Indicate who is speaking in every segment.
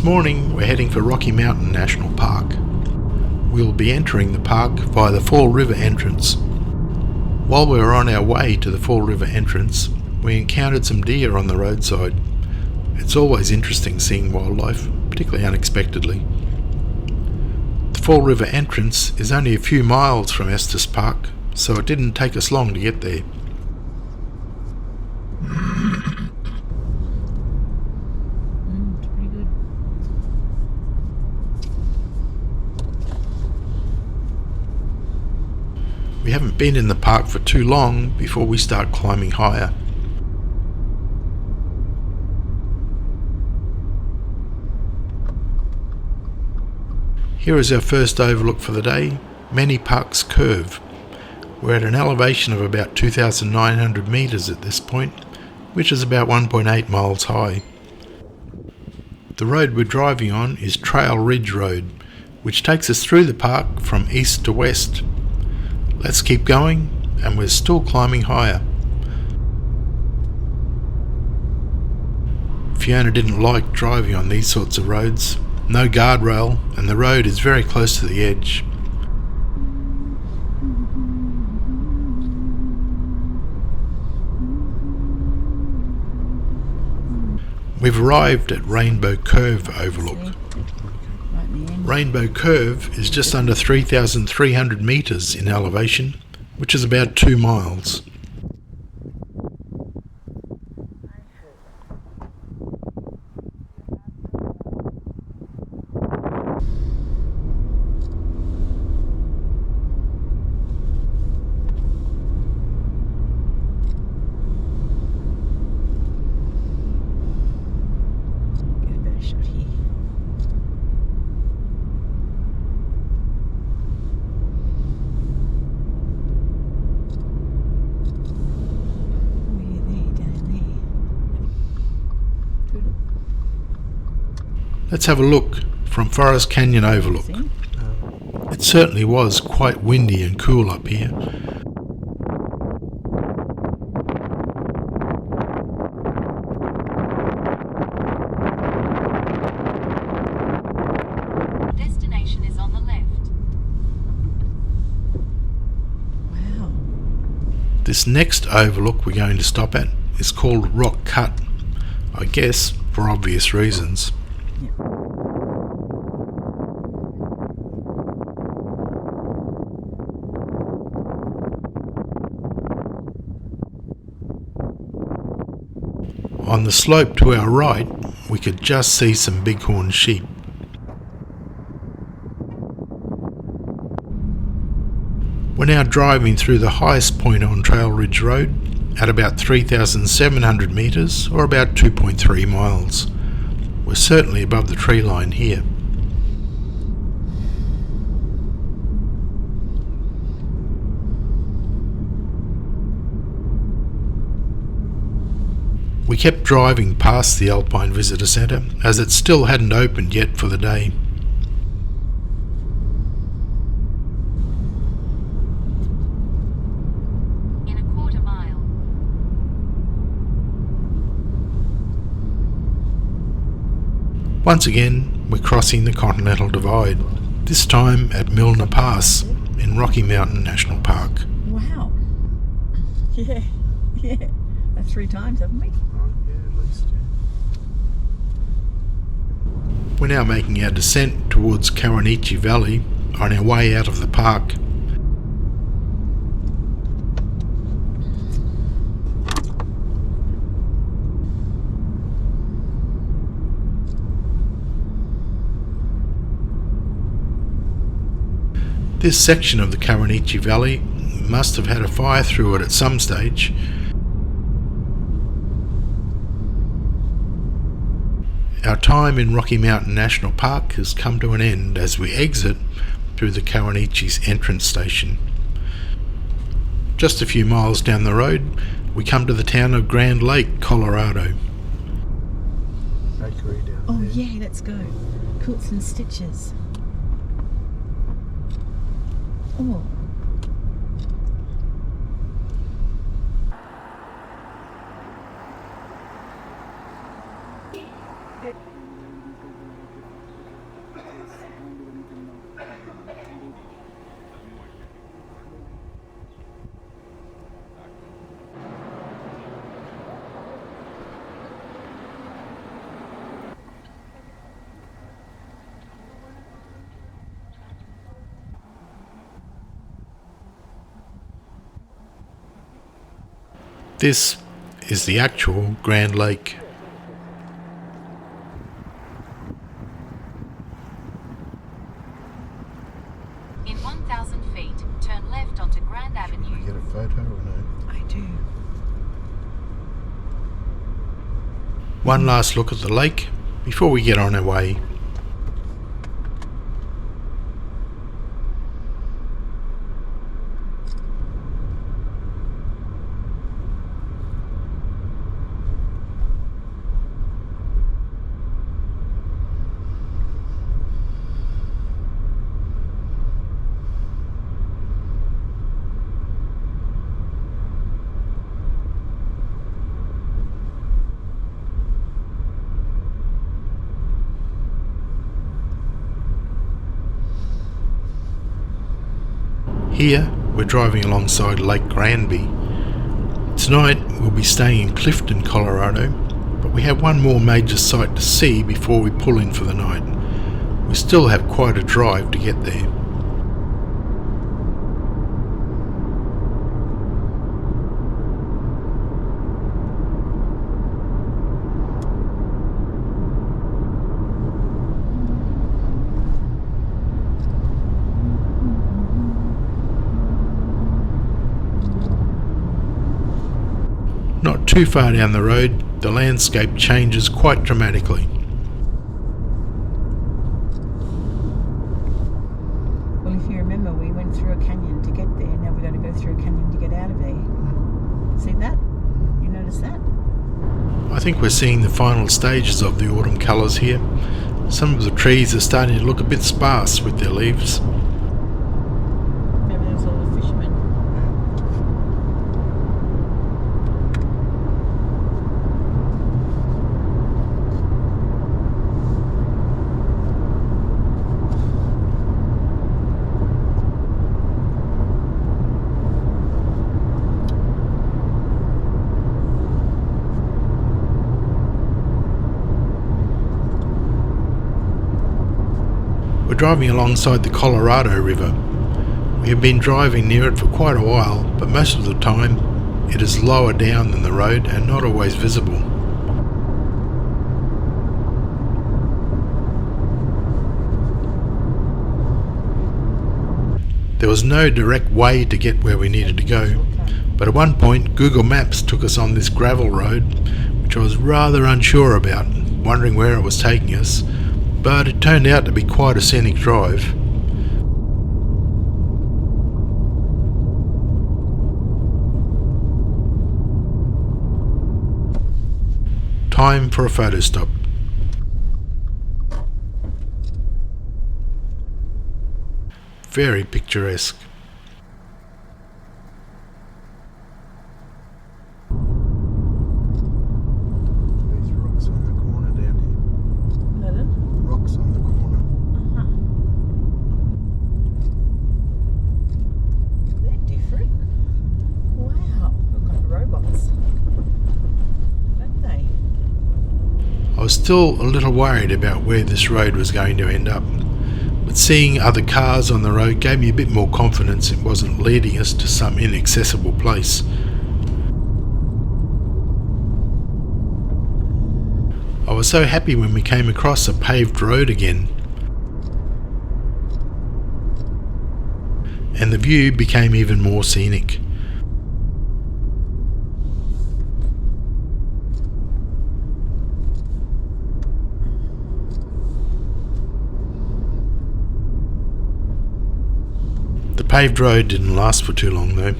Speaker 1: This morning we're heading for Rocky Mountain National Park. We'll be entering the park via the Fall River entrance. While we were on our way to the Fall River entrance, we encountered some deer on the roadside. It's always interesting seeing wildlife, particularly unexpectedly. The Fall River entrance is only a few miles from Estes Park, so it didn't take us long to get there. We haven't been in the park for too long before we start climbing higher. Here is our first overlook for the day, Many Parks Curve. We're at an elevation of about 2,900 metres at this point, which is about 1.8 miles high. The road we're driving on is Trail Ridge Road, which takes us through the park from east to west. Let's keep going, and we're still climbing higher. Fiona didn't like driving on these sorts of roads. No guardrail, and the road is very close to the edge. We've arrived at Rainbow Curve Overlook. Rainbow Curve is just under 3,300 metres in elevation, which is about 2 miles. Let's have a look from Forest Canyon Overlook. It certainly was quite windy and cool up here.
Speaker 2: Destination is on the left. Wow.
Speaker 1: This next overlook we're going to stop at is called Rock Cut, I guess for obvious reasons. On the slope to our right, we could just see some bighorn sheep. We're now driving through the highest point on Trail Ridge Road at about 3,700 metres or about 2.3 miles. We're certainly above the tree line here. We kept driving past the Alpine Visitor Centre as it still hadn't opened yet for the day.
Speaker 2: In a quarter mile.
Speaker 1: Once again, we're crossing the Continental Divide, this time at Milner Pass in Rocky Mountain National Park.
Speaker 3: Wow. Yeah. That's 3 times, haven't we?
Speaker 1: We're now making our descent towards Kawanichi Valley on our way out of the park. This section of the Kawanichi Valley must have had a fire through it at some stage. Our time in Rocky Mountain National Park has come to an end as we exit through the Kawanichi's entrance station. Just a few miles down the road, we come to the town of Grand Lake, Colorado.
Speaker 3: Oh yeah, let's go. Quilts and stitches. Oh.
Speaker 1: This is the actual Grand Lake.
Speaker 2: In 1,000 feet, turn left onto Grand Avenue.
Speaker 1: Get a photo or no?
Speaker 3: I do.
Speaker 1: One last look at the lake before we get on our way. Here, we're driving alongside Lake Granby. Tonight, we'll be staying in Clifton, Colorado, but we have one more major site to see before we pull in for the night. We still have quite a drive to get there. Not too far down the road, the landscape changes quite dramatically.
Speaker 3: Well, if you remember, we went through a canyon to get there. Now we're going to go through a canyon to get out of there. See that? You notice that?
Speaker 1: I think we're seeing the final stages of the autumn colours here. Some of the trees are starting to look a bit sparse with their leaves.
Speaker 3: Maybe there's all the fishermen.
Speaker 1: We're driving alongside the Colorado River. We have been driving near it for quite a while, but most of the time it is lower down than the road and not always visible. There was no direct way to get where we needed to go, but at one point Google Maps took us on this gravel road, which I was rather unsure about, wondering where it was taking us. But it turned out to be quite a scenic drive. Time for a photo stop. Very picturesque. These rocks on the corner down here.
Speaker 3: Pardon?
Speaker 1: Rocks on the corner.
Speaker 3: They're different. Wow, look like robots. Don't they?
Speaker 1: I was still a little worried about where this road was going to end up, but seeing other cars on the road gave me a bit more confidence it wasn't leading us to some inaccessible place. I was so happy when we came across a paved road again, and the view became even more scenic. The paved road didn't last for too long though.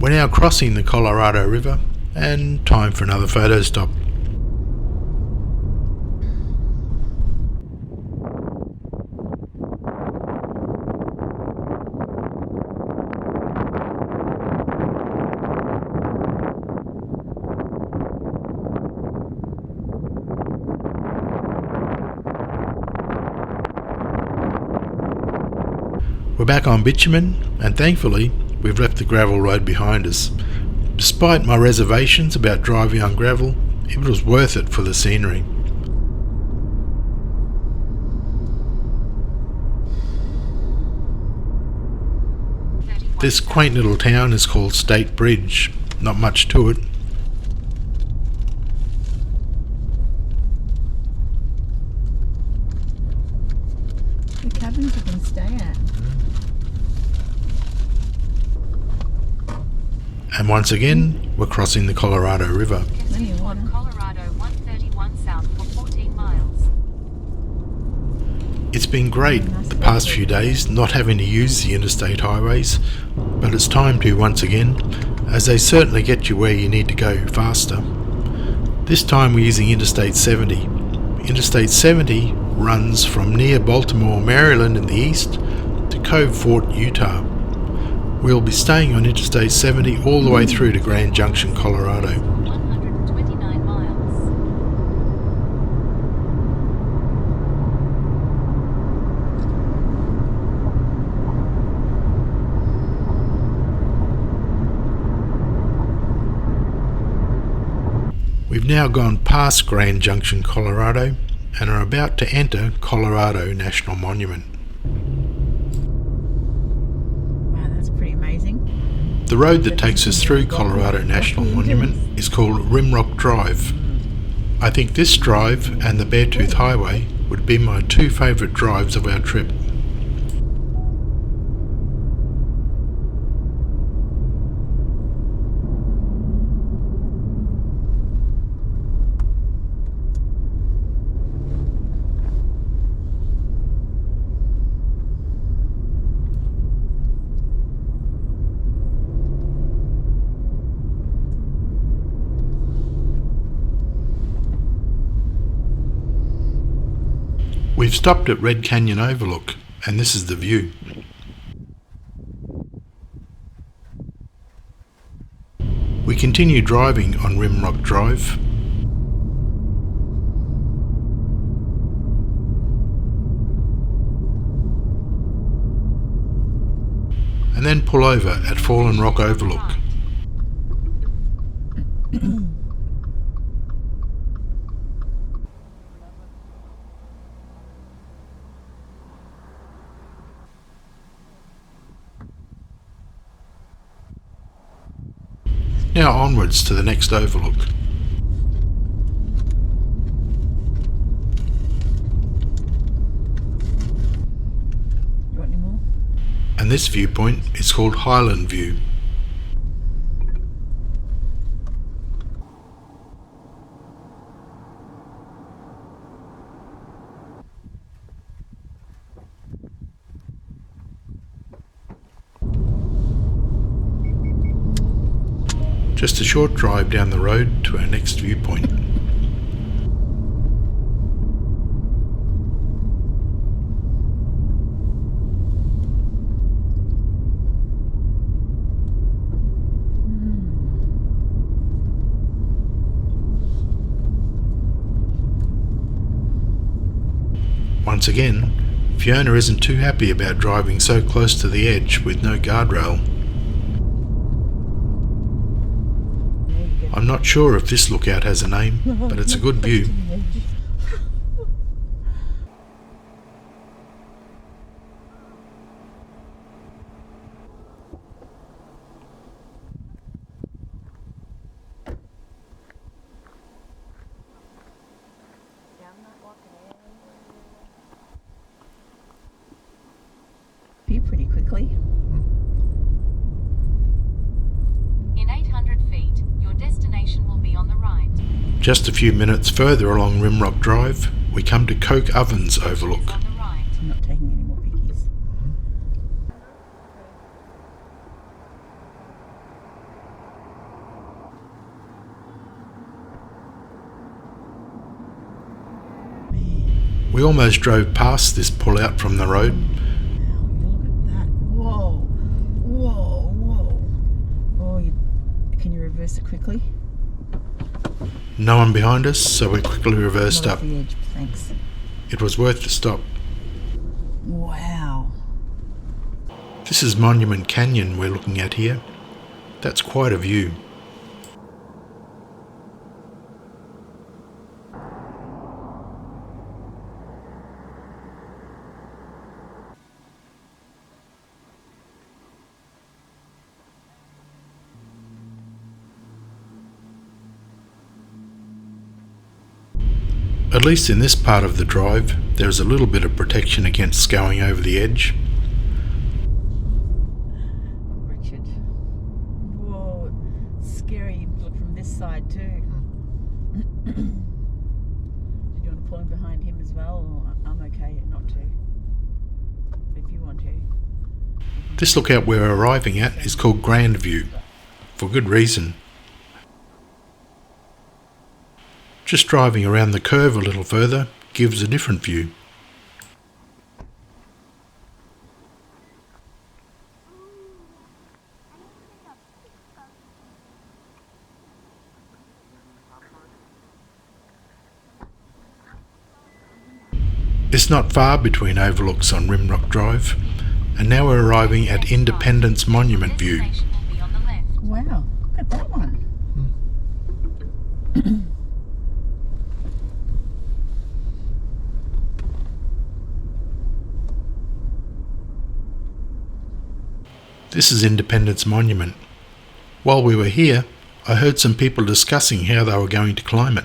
Speaker 1: We're now crossing the Colorado River and time for another photo stop. We're back on bitumen, and thankfully we've left the gravel road behind us. Despite my reservations about driving on gravel, it was worth it for the scenery. This quaint little town is called State Bridge. Not much to it.
Speaker 3: The cabins you can stay at.
Speaker 1: And once again, we're crossing the Colorado River.
Speaker 2: Continue on Colorado 131 south for 14 miles.
Speaker 1: It's been great the past few days not having to use the interstate highways, but it's time to once again, as they certainly get you where you need to go faster. This time we're using Interstate 70. Interstate 70 runs from near Baltimore, Maryland in the east to Cove Fort, Utah. We'll be staying on Interstate 70 all the way through to Grand Junction, Colorado.
Speaker 2: 129 miles.
Speaker 1: We've now gone past Grand Junction, Colorado, and are about to enter Colorado National Monument.
Speaker 3: Wow, that's pretty amazing.
Speaker 1: The road that takes us through Colorado National Monument is called Rimrock Drive. I think this drive and the Beartooth Highway would be my two favourite drives of our trip. We've stopped at Red Canyon Overlook, and this is the view. We continue driving on Rimrock Drive. And then pull over at Fallen Rock Overlook. Now onwards to the next overlook.
Speaker 3: You want any more?
Speaker 1: And this viewpoint is called Highland View. Just a short drive down the road to our next viewpoint. Once again, Fiona isn't too happy about driving so close to the edge with no guardrail. I'm not sure if this lookout has a name, but it's a good view.
Speaker 3: View pretty quickly.
Speaker 2: In 800 feet, your destination will be on the right.
Speaker 1: Just a few minutes further along Rimrock Drive, we come to Coke Ovens Overlook.
Speaker 2: On the right.
Speaker 3: I'm not taking any more pickies.
Speaker 1: We almost drove past this pull-out from the road.
Speaker 3: Wow, look at that. Whoa. Whoa, whoa. Oh, can you reverse it quickly?
Speaker 1: No one behind us, so we quickly reversed
Speaker 3: Not
Speaker 1: up.
Speaker 3: off the edge, thanks.
Speaker 1: It was worth the stop.
Speaker 3: Wow.
Speaker 1: This is Monument Canyon we're looking at here. That's quite a view. At least in this part of the drive, there is a little bit of protection against going over the edge.
Speaker 3: Richard. Whoa, scary look from this side too. Did you want to pull in behind him as well? Or I'm okay not to. But if you want to.
Speaker 1: This lookout we're arriving at is called Grand View, for good reason. Just driving around the curve a little further gives a different view. It's not far between overlooks on Rimrock Drive, and now we're arriving at Independence Monument View.
Speaker 2: Destination will be on the left.
Speaker 3: Wow, look at that one.
Speaker 1: This is Independence Monument. While we were here, I heard some people discussing how they were going to climb it.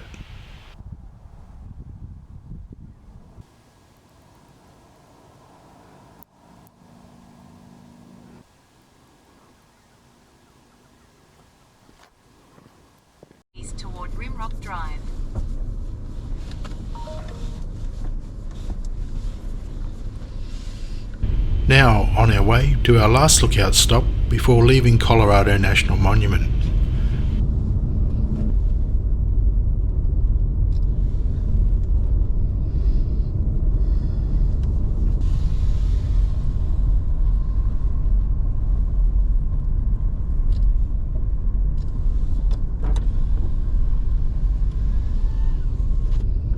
Speaker 2: East toward Rimrock Drive.
Speaker 1: Now on our way to our last lookout stop before leaving Colorado National Monument.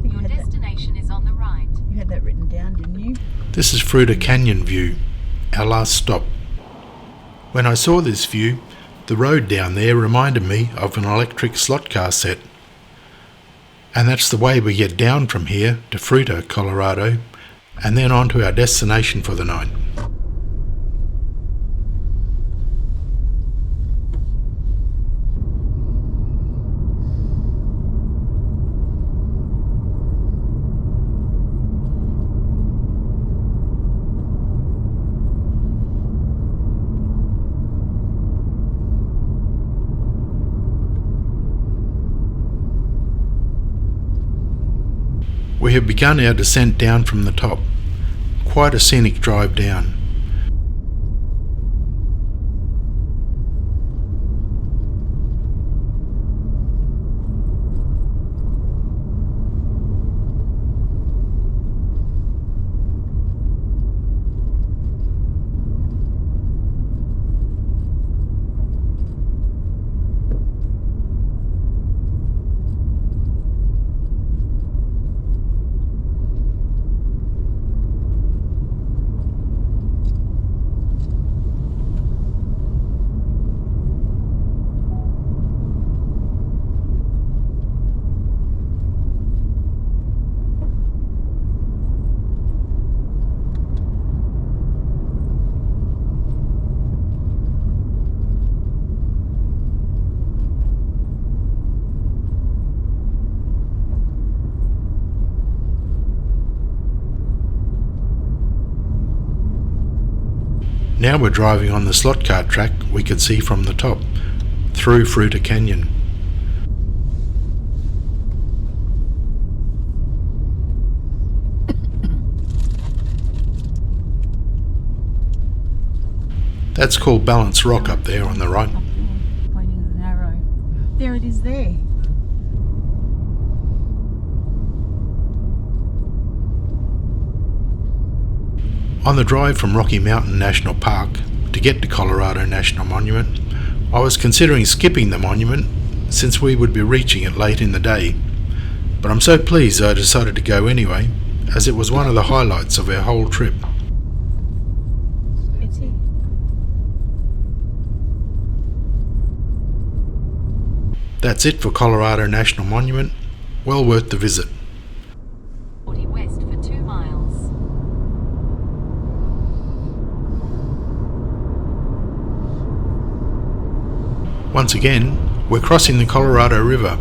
Speaker 2: Your destination is on the right.
Speaker 3: You had that written down, didn't you?
Speaker 1: This is Fruita Canyon View, our last stop. When I saw this view, the road down there reminded me of an electric slot car set. And that's the way we get down from here to Fruita, Colorado, and then on to our destination for the night. We have begun our descent down from the top. Quite a scenic drive down. Now we're driving on the slot car track we could see from the top, through Fruita Canyon. That's called Balance Rock up there on the right.
Speaker 3: Up there, pointing the arrow. There it is there.
Speaker 1: On the drive from Rocky Mountain National Park to get to Colorado National Monument, I was considering skipping the monument since we would be reaching it late in the day, but I'm so pleased I decided to go anyway, as it was one of the highlights of our whole trip.
Speaker 3: It's here.
Speaker 1: That's it for Colorado National Monument. Well worth the visit.
Speaker 2: 40 west for 2 miles.
Speaker 1: Once again, we're crossing the Colorado River,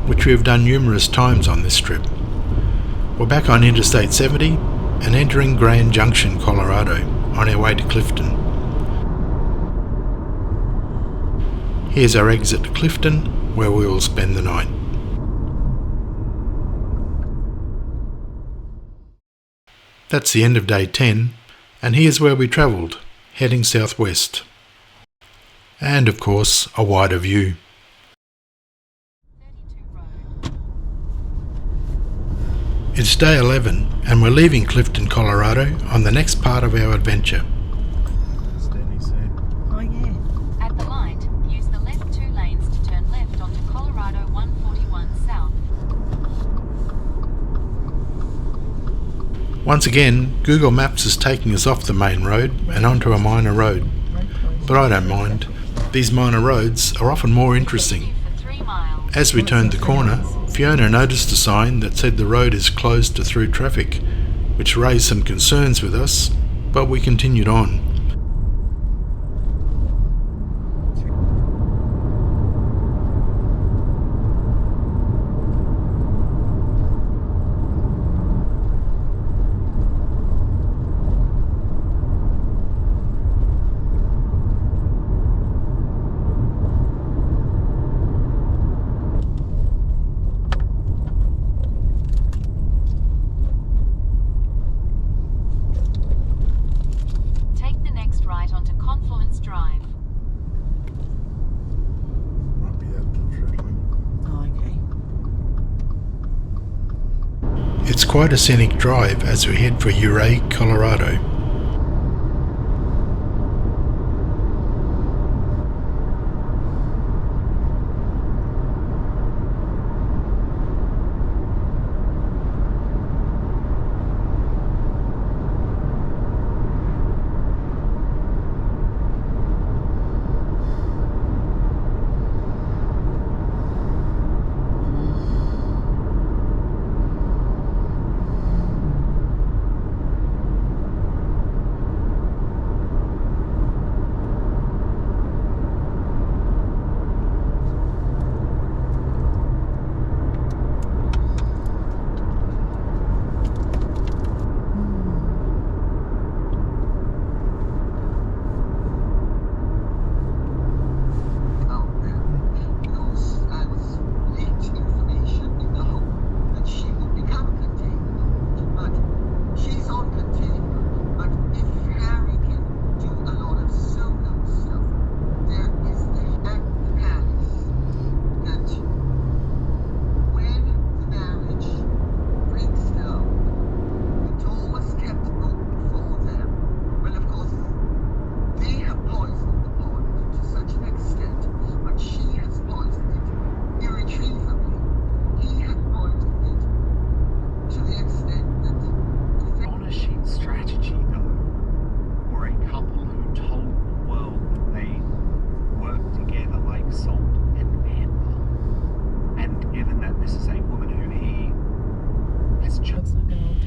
Speaker 1: which we have done numerous times on this trip. We're back on Interstate 70 and entering Grand Junction, Colorado, on our way to Clifton. Here's our exit to Clifton, where we will spend the night. That's the end of day 10, and here's where we travelled, heading southwest. And of course, a wider view.
Speaker 2: 32 road.
Speaker 1: It's day 11, and we're leaving Clifton, Colorado on the next part of our adventure.
Speaker 3: Oh yeah.
Speaker 2: At the light, use the left 2 lanes to turn left onto Colorado 141 South.
Speaker 1: Once again, Google Maps is taking us off the main road and onto a minor road. But I don't mind. These minor roads are often more interesting.
Speaker 2: For 3 miles.
Speaker 1: As we turned the corner, Fiona noticed a sign that said the road is closed to through traffic, which raised some concerns with us, but we continued on.
Speaker 2: Take the next right onto Confluence Drive.
Speaker 3: Oh, okay.
Speaker 1: It's quite a scenic drive as we head for Ouray, Colorado.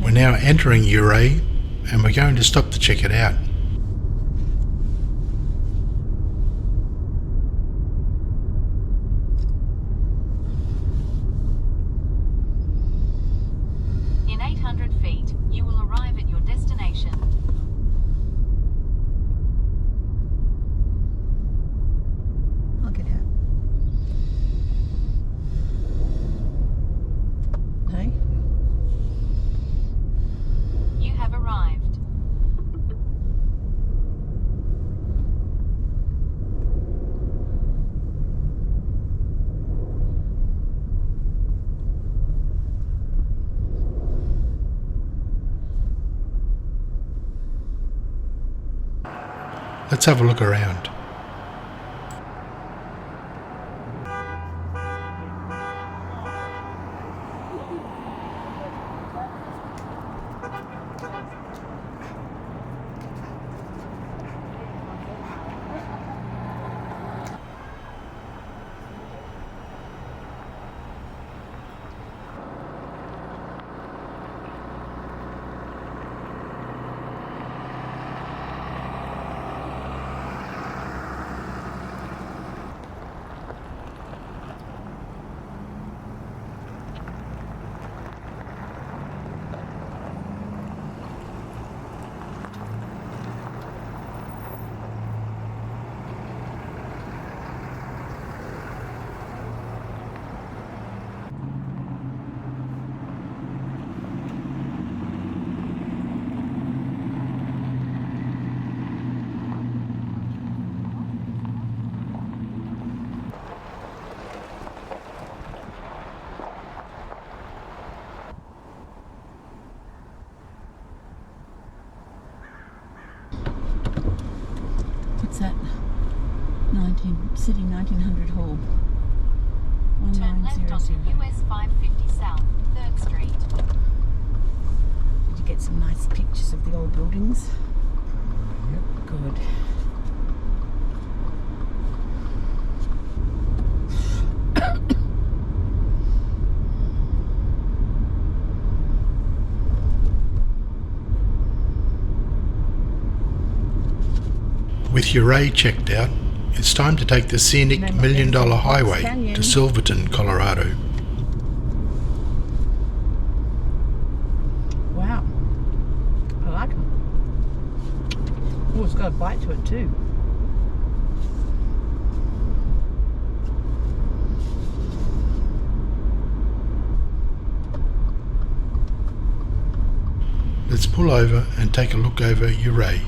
Speaker 1: We're now entering Ouray, and we're going to stop to check it out.
Speaker 2: In 800 feet, you will arrive at your destination.
Speaker 3: Look at that. Hey?
Speaker 2: You have arrived.
Speaker 1: Let's have a look around.
Speaker 3: that? City 1900 Hall.
Speaker 2: Turn left onto
Speaker 3: 1900.
Speaker 2: US 550 South, 3rd Street.
Speaker 3: Did you get some nice pictures of the old buildings?
Speaker 1: Yep.
Speaker 3: Good.
Speaker 1: With Uray checked out, it's time to take the scenic
Speaker 3: Name
Speaker 1: $1
Speaker 3: of
Speaker 1: Million
Speaker 3: Fox
Speaker 1: Highway
Speaker 3: Canyon.
Speaker 1: to Silverton, Colorado.
Speaker 3: Wow. I like them. Oh, it's got a bite to it too.
Speaker 1: Let's pull over and take a look over Uray.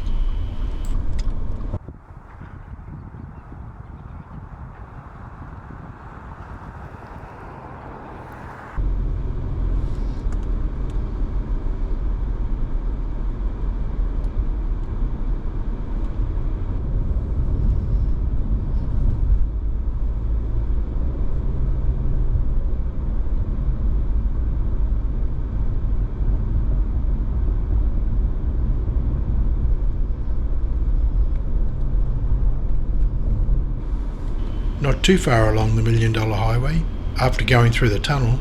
Speaker 1: Not too far along the $1 Million Highway, after going through the tunnel,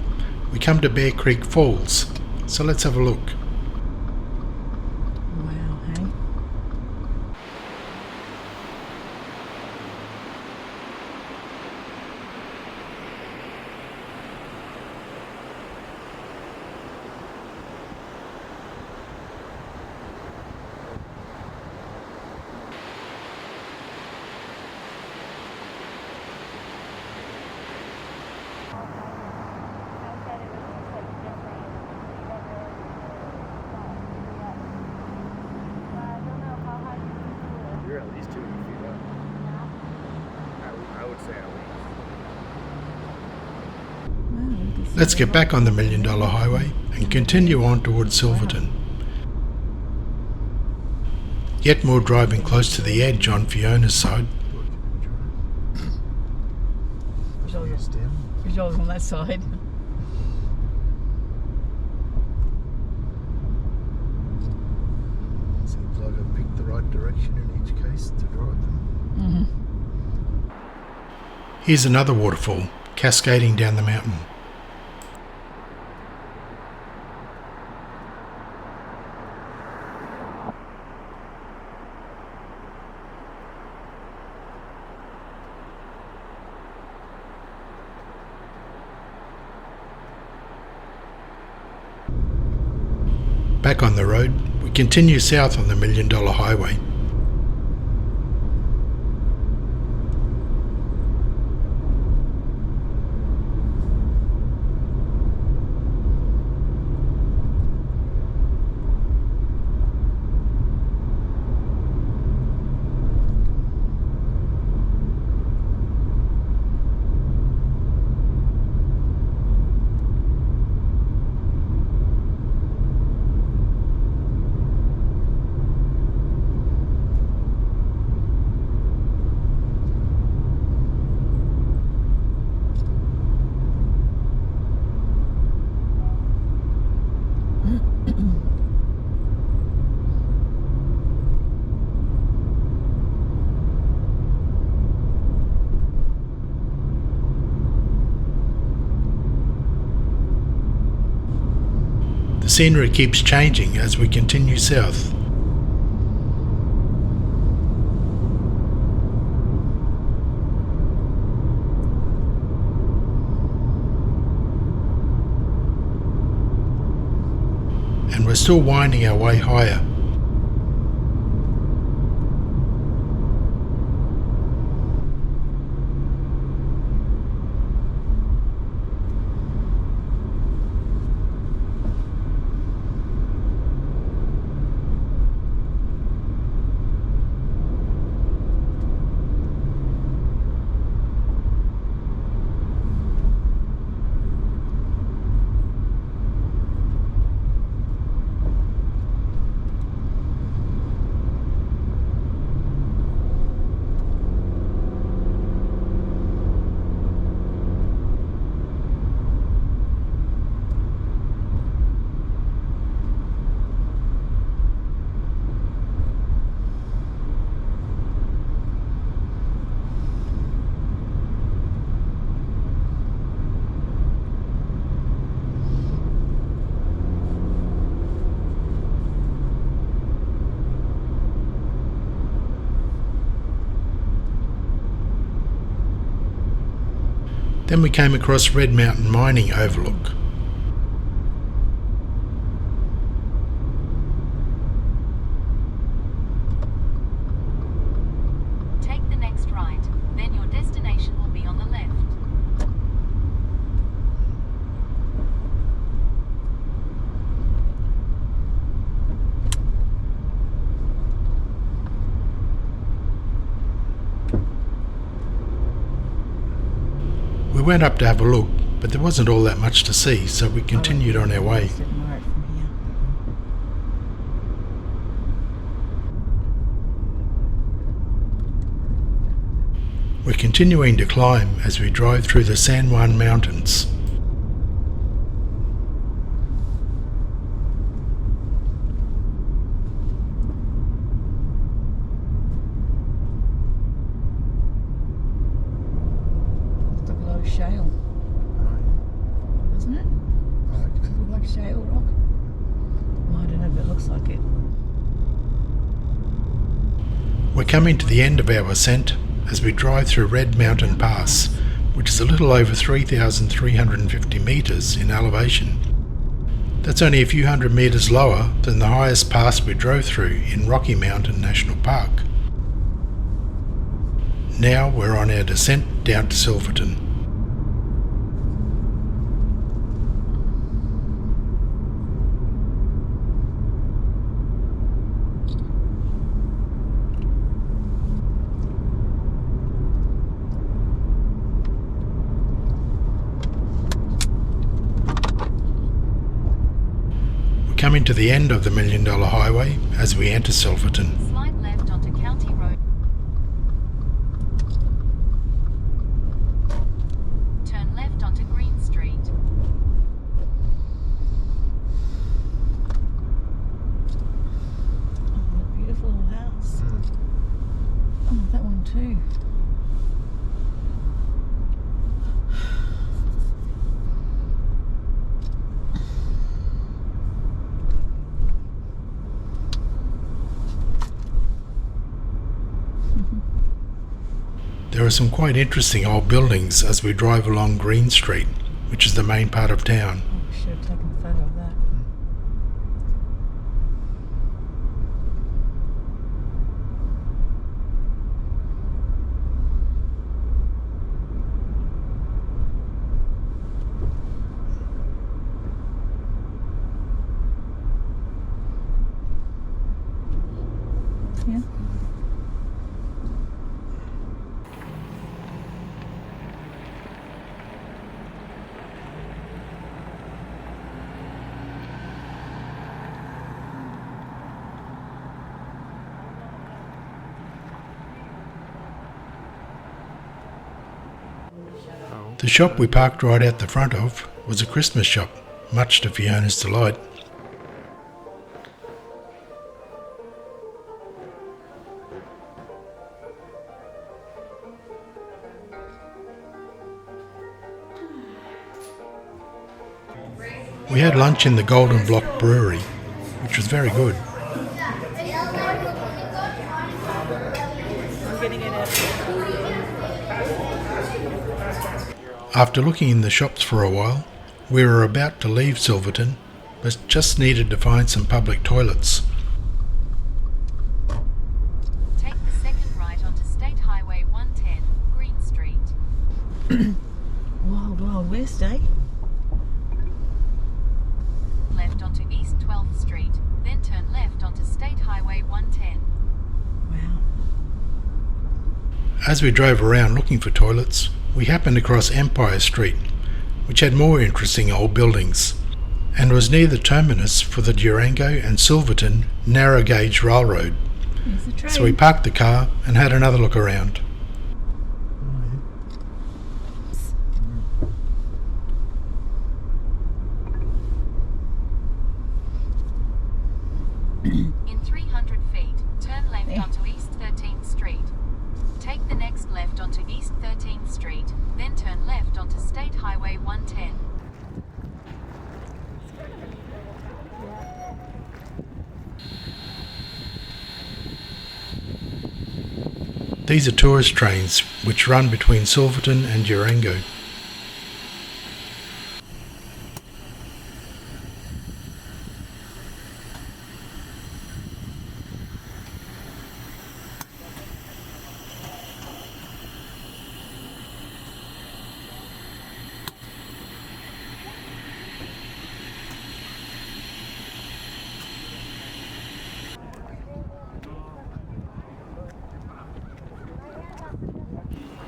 Speaker 1: we come to Bear Creek Falls. So let's have a look.
Speaker 3: Wow, hey?
Speaker 4: You're at least 200 feet up. I would say at least.
Speaker 3: Wow,
Speaker 1: Let's get back on the $1 Million Highway and continue on towards Silverton. Yet more driving close to the edge on Fiona's side.
Speaker 3: Visuals on that side.
Speaker 1: Seems like I picked the right direction in each case to drive them. Here's another waterfall cascading down the mountain. Back on the road, we continue south on the $1 Million Highway. The scenery keeps changing as we continue south. And we're still winding our way higher. Then we came across Red Mountain Mining Overlook.
Speaker 2: Take the next right, then your destination will be on the left.
Speaker 1: We went up to have a look, but there wasn't all that much to see, so we continued on our way.
Speaker 3: Just admire it from here.
Speaker 1: We're continuing to climb as we drive through the San Juan Mountains.
Speaker 3: Looks like a lot of shale, doesn't it? Does it look like shale rock? Well, I don't know, but it looks like it.
Speaker 1: We're coming to the end of our ascent as we drive through Red Mountain Pass, which is a little over 3,350 metres in elevation. That's only a few hundred metres lower than the highest pass we drove through in Rocky Mountain National Park. Now we're on our descent down to Silverton. Coming to the end of the $1 Million Highway as we enter Silverton.
Speaker 2: Slide left onto County Road. Turn left onto Green Street.
Speaker 3: Oh, a beautiful little house. Oh, that one too.
Speaker 1: There are some quite interesting old buildings as we drive along Green Street, which is the main part of town.
Speaker 3: Oh, we should have taken a photo of that. Yeah.
Speaker 1: The shop we parked right out the front of was a Christmas shop, much to Fiona's delight. We had lunch in the Golden Block Brewery, which was very good.
Speaker 3: I'm getting it out.
Speaker 1: After looking in the shops for a while, we were about to leave Silverton, but just needed to find some public toilets.
Speaker 2: Take the second right onto State Highway 110, Green Street.
Speaker 3: Wild, wild west, eh?
Speaker 2: Left onto East 12th Street, then turn left onto State Highway 110.
Speaker 3: Wow.
Speaker 1: As we drove around looking for toilets, we happened across Empire Street, which had more interesting old buildings, and was near the terminus for the Durango and Silverton narrow gauge railroad.
Speaker 3: There's the train.
Speaker 1: So we parked the car and had another look around.
Speaker 2: In 300 feet, turn left
Speaker 3: Yeah.
Speaker 2: onto East 13th Street. Take the next left onto East 13th Street, then turn left onto State Highway 110.
Speaker 1: These are tourist trains which run between Silverton and Durango.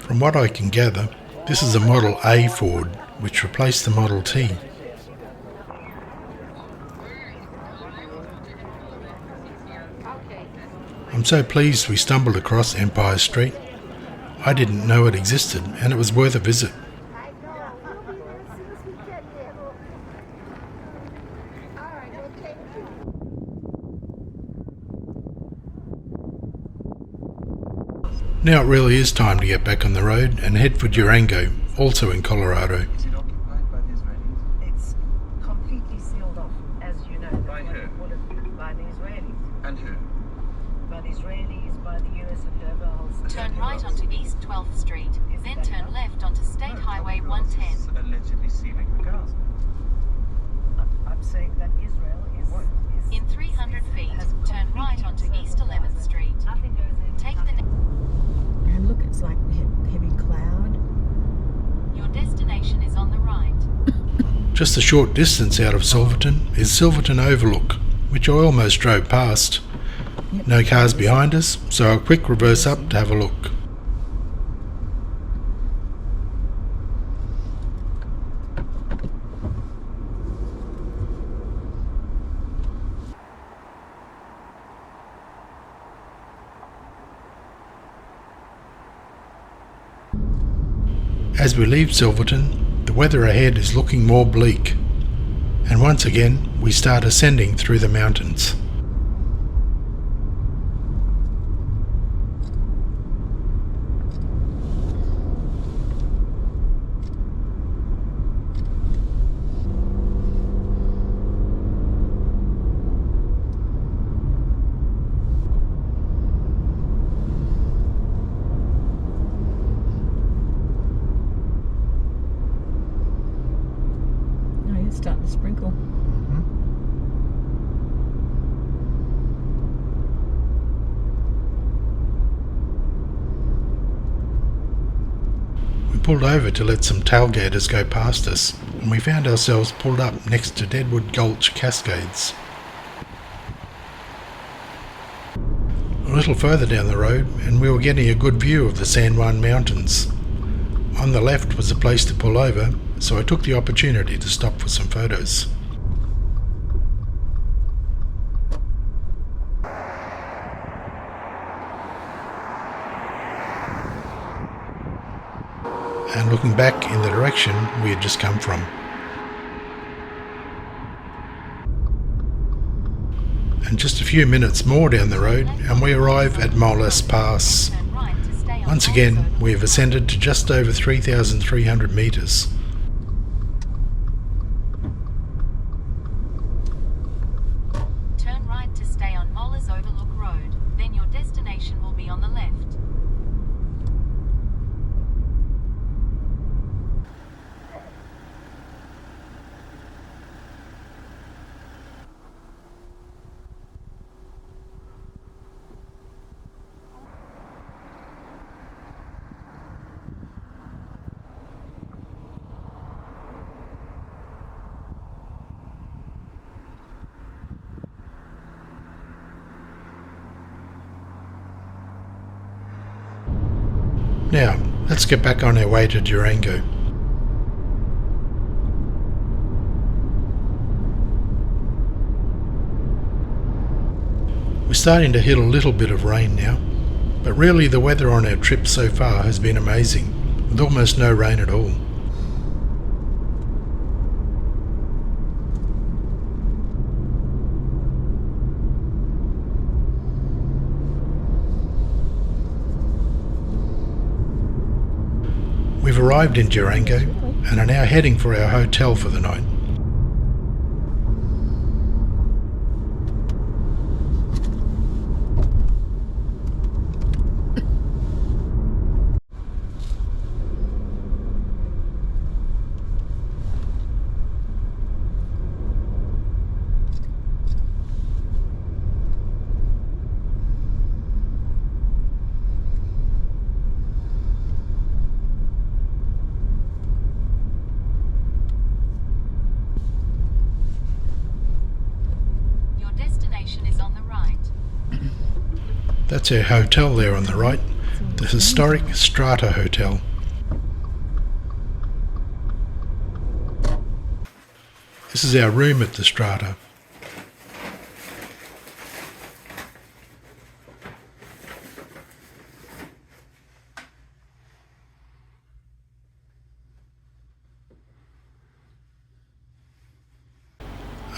Speaker 1: From what I can gather, this is a Model A Ford, which replaced the Model T. I'm so pleased we stumbled across Empire Street. I didn't know it existed, and it was worth a visit.
Speaker 5: I know. We'll be there as soon as we get there. All right, well, thank you.
Speaker 1: Now it really is time to get back on the road and head for Durango, also in Colorado.
Speaker 6: Is it occupied by the Israelis?
Speaker 7: It's completely sealed off, as you know.
Speaker 6: By who?
Speaker 7: By the Israelis.
Speaker 6: And who?
Speaker 7: By the Israelis, by the US and whoever else.
Speaker 2: Turn right onto East 12th Street, then turn left onto State Highway 110.
Speaker 6: Is allegedly sealing the Gaza.
Speaker 7: I'm saying that Israel is...
Speaker 2: In 300 feet, turn right onto East 11th Street.
Speaker 7: Nothing goes in.
Speaker 2: Take the
Speaker 3: And look, it's like heavy cloud.
Speaker 2: Your destination is on the right.
Speaker 1: Just a short distance out of Silverton is Silverton Overlook, which I almost drove past.
Speaker 3: Yep.
Speaker 1: No cars behind us, so a quick reverse up to have a look. As we leave Silverton, the weather ahead is looking more bleak, and once again we start ascending through the mountains.
Speaker 3: No, it's starting to sprinkle.
Speaker 1: We pulled over to let some tailgaters go past us, and we found ourselves pulled up next to Deadwood Gulch Cascades. A little further down the road, and we were getting a good view of the San Juan Mountains. On the left was a place to pull over, so I took the opportunity to stop for some photos. And looking back in the direction we had just come from. And just a few minutes more down the road and we arrive at Molas Pass.
Speaker 2: Turn right to stay on
Speaker 1: Once
Speaker 2: Molas
Speaker 1: again,
Speaker 2: Overlook.
Speaker 1: we have ascended to just over 3,300 metres.
Speaker 2: Turn right to stay on Molas Overlook Road, then your destination will be on the left.
Speaker 1: Now, let's get back on our way to Durango. We're starting to hit a little bit of rain now, but really the weather on our trip so far has been amazing, with almost no rain at all. We've arrived in Durango and are now heading for our hotel for the night.
Speaker 2: Your destination is on the right.
Speaker 1: That's our hotel there on the right, the historic Strata Hotel. This is our room at the Strata.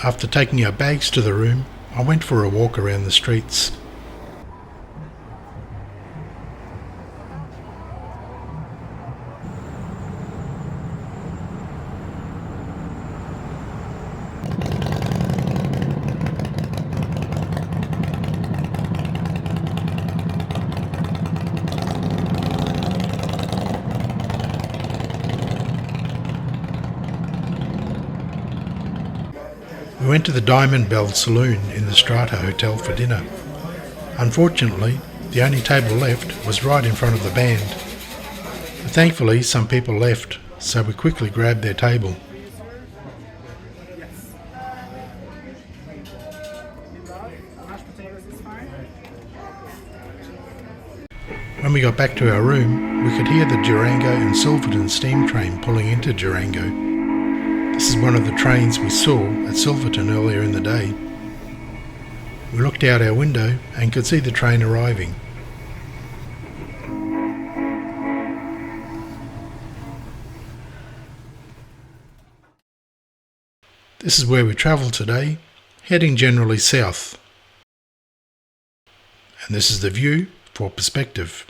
Speaker 1: After taking our bags to the room, I went for a walk around the streets. We went to the Diamond Bell Saloon in the Strata Hotel for dinner. Unfortunately, the only table left was right in front of the band. But thankfully, some people left, so we quickly grabbed their table. When we got back to our room, we could hear the Durango and Silverton steam train pulling into Durango. This is one of the trains we saw at Silverton earlier in the day. We looked out our window and could see the train arriving. This is where we travelled today, heading generally south. And this is the view for perspective.